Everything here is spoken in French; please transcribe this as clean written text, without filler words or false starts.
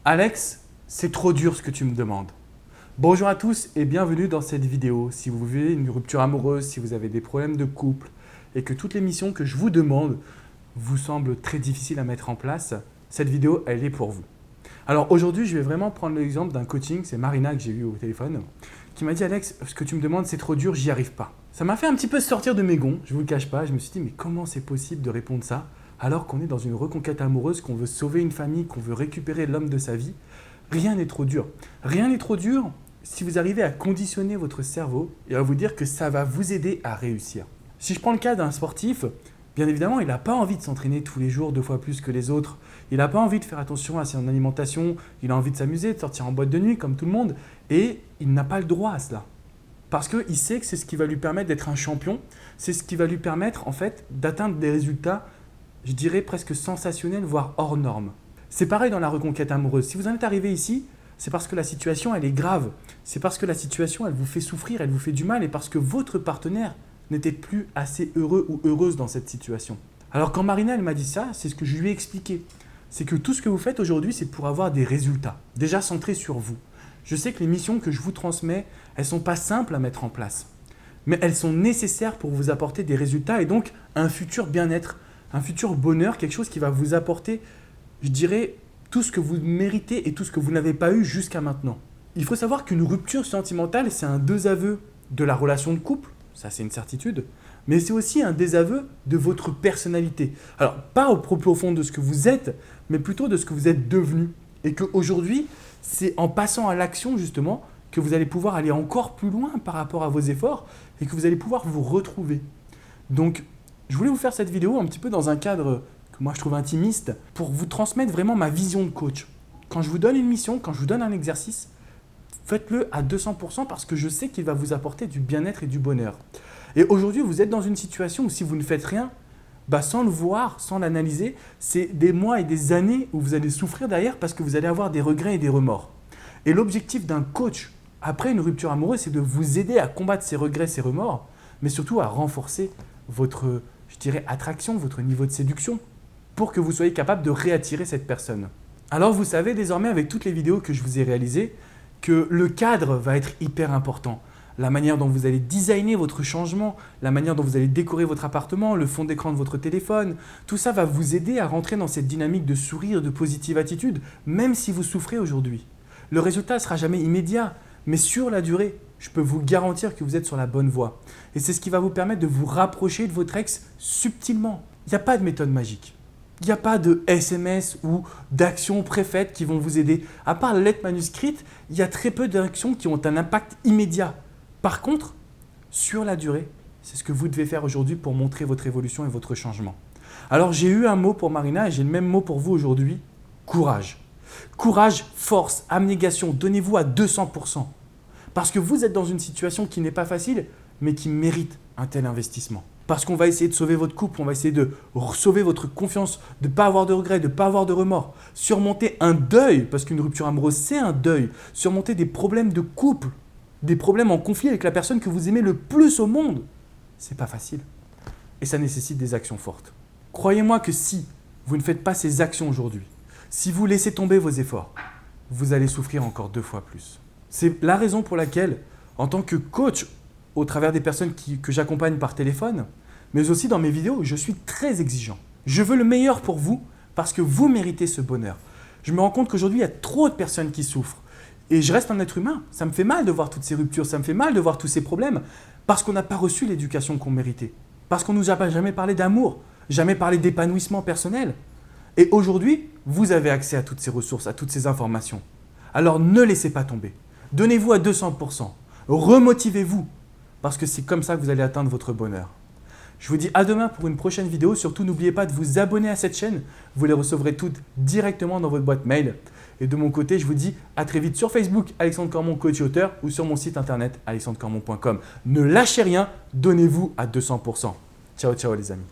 Alex, c'est trop dur ce que tu me demandes. Bonjour à tous et bienvenue dans cette vidéo. Si vous vivez une rupture amoureuse, si vous avez des problèmes de couple et que toutes les missions que je vous demande vous semblent très difficiles à mettre en place, cette vidéo, elle est pour vous. Alors aujourd'hui, je vais vraiment prendre l'exemple d'un coaching, c'est Marina que j'ai eu au téléphone, qui m'a dit « Alex, ce que tu me demandes, c'est trop dur, j'y arrive pas ». Ça m'a fait un petit peu sortir de mes gonds, je ne vous le cache pas. Je me suis dit « Mais comment c'est possible de répondre ça alors qu'on est dans une reconquête amoureuse, qu'on veut sauver une famille, qu'on veut récupérer l'homme de sa vie ?» Rien n'est trop dur. Rien n'est trop dur si vous arrivez à conditionner votre cerveau et à vous dire que ça va vous aider à réussir. Si je prends le cas d'un sportif, bien évidemment, il n'a pas envie de s'entraîner tous les jours 2 fois plus que les autres. Il n'a pas envie de faire attention à son alimentation. Il a envie de s'amuser, de sortir en boîte de nuit comme tout le monde. Et il n'a pas le droit à cela. Parce qu'il sait que c'est ce qui va lui permettre d'être un champion. C'est ce qui va lui permettre en fait d'atteindre des résultats, je dirais presque sensationnels, voire hors normes. C'est pareil dans la reconquête amoureuse. Si vous en êtes arrivé ici, c'est parce que la situation, elle est grave. C'est parce que la situation, elle vous fait souffrir, elle vous fait du mal et parce que votre partenaire n'était plus assez heureux ou heureuse dans cette situation. Alors quand Marina, elle m'a dit ça, c'est ce que je lui ai expliqué. C'est que tout ce que vous faites aujourd'hui, c'est pour avoir des résultats, déjà centrés sur vous. Je sais que les missions que je vous transmets, elles ne sont pas simples à mettre en place, mais elles sont nécessaires pour vous apporter des résultats et donc un futur bien-être, un futur bonheur, quelque chose qui va vous apporter, je dirais, tout ce que vous méritez et tout ce que vous n'avez pas eu jusqu'à maintenant. Il faut savoir qu'une rupture sentimentale, c'est un désaveu de la relation de couple, ça c'est une certitude, mais c'est aussi un désaveu de votre personnalité. Alors, pas au propos fond de ce que vous êtes, mais plutôt de ce que vous êtes devenu. Et qu'aujourd'hui, c'est en passant à l'action justement que vous allez pouvoir aller encore plus loin par rapport à vos efforts et que vous allez pouvoir vous retrouver. Donc, je voulais vous faire cette vidéo un petit peu dans un cadre que moi je trouve intimiste pour vous transmettre vraiment ma vision de coach. Quand je vous donne une mission, quand je vous donne un exercice, faites-le à 200% parce que je sais qu'il va vous apporter du bien-être et du bonheur. Et aujourd'hui, vous êtes dans une situation où si vous ne faites rien, sans le voir, sans l'analyser, c'est des mois et des années où vous allez souffrir derrière parce que vous allez avoir des regrets et des remords. Et l'objectif d'un coach après une rupture amoureuse, c'est de vous aider à combattre ces regrets, ces remords, mais surtout à renforcer votre, je dirais, attraction, votre niveau de séduction pour que vous soyez capable de réattirer cette personne. Alors vous savez désormais avec toutes les vidéos que je vous ai réalisées que le cadre va être hyper important. La manière dont vous allez designer votre changement, la manière dont vous allez décorer votre appartement, le fond d'écran de votre téléphone, tout ça va vous aider à rentrer dans cette dynamique de sourire, de positive attitude, même si vous souffrez aujourd'hui. Le résultat ne sera jamais immédiat, mais sur la durée, je peux vous garantir que vous êtes sur la bonne voie. Et c'est ce qui va vous permettre de vous rapprocher de votre ex subtilement. Il n'y a pas de méthode magique. Il n'y a pas de SMS ou d'actions préfaites qui vont vous aider. À part la lettre manuscrite, il y a très peu d'actions qui ont un impact immédiat. Par contre, sur la durée, c'est ce que vous devez faire aujourd'hui pour montrer votre évolution et votre changement. Alors j'ai eu un mot pour Marina et j'ai le même mot pour vous aujourd'hui, courage. Courage, force, abnégation, donnez-vous à 200%. Parce que vous êtes dans une situation qui n'est pas facile, mais qui mérite un tel investissement. Parce qu'on va essayer de sauver votre couple, on va essayer de sauver votre confiance, de ne pas avoir de regrets, de ne pas avoir de remords. Surmonter un deuil, parce qu'une rupture amoureuse, c'est un deuil. Surmonter des problèmes de couple, des problèmes en conflit avec la personne que vous aimez le plus au monde. C'est pas facile. Et ça nécessite des actions fortes. Croyez-moi que si vous ne faites pas ces actions aujourd'hui, si vous laissez tomber vos efforts, vous allez souffrir encore 2 fois plus. C'est la raison pour laquelle, en tant que coach, au travers des personnes que j'accompagne par téléphone, mais aussi dans mes vidéos, je suis très exigeant. Je veux le meilleur pour vous parce que vous méritez ce bonheur. Je me rends compte qu'aujourd'hui, il y a trop de personnes qui souffrent. Et je reste un être humain. Ça me fait mal de voir toutes ces ruptures, ça me fait mal de voir tous ces problèmes parce qu'on n'a pas reçu l'éducation qu'on méritait. Parce qu'on ne nous a jamais parlé d'amour, jamais parlé d'épanouissement personnel. Et aujourd'hui, vous avez accès à toutes ces ressources, à toutes ces informations. Alors ne laissez pas tomber. Donnez-vous à 200%. Remotivez-vous. Parce que c'est comme ça que vous allez atteindre votre bonheur. Je vous dis à demain pour une prochaine vidéo. Surtout, n'oubliez pas de vous abonner à cette chaîne. Vous les recevrez toutes directement dans votre boîte mail. Et de mon côté, je vous dis à très vite sur Facebook, Alexandre Cormon, coach et auteur, ou sur mon site internet, alexandrecormon.com. Ne lâchez rien, donnez-vous à 200%. Ciao, ciao les amis.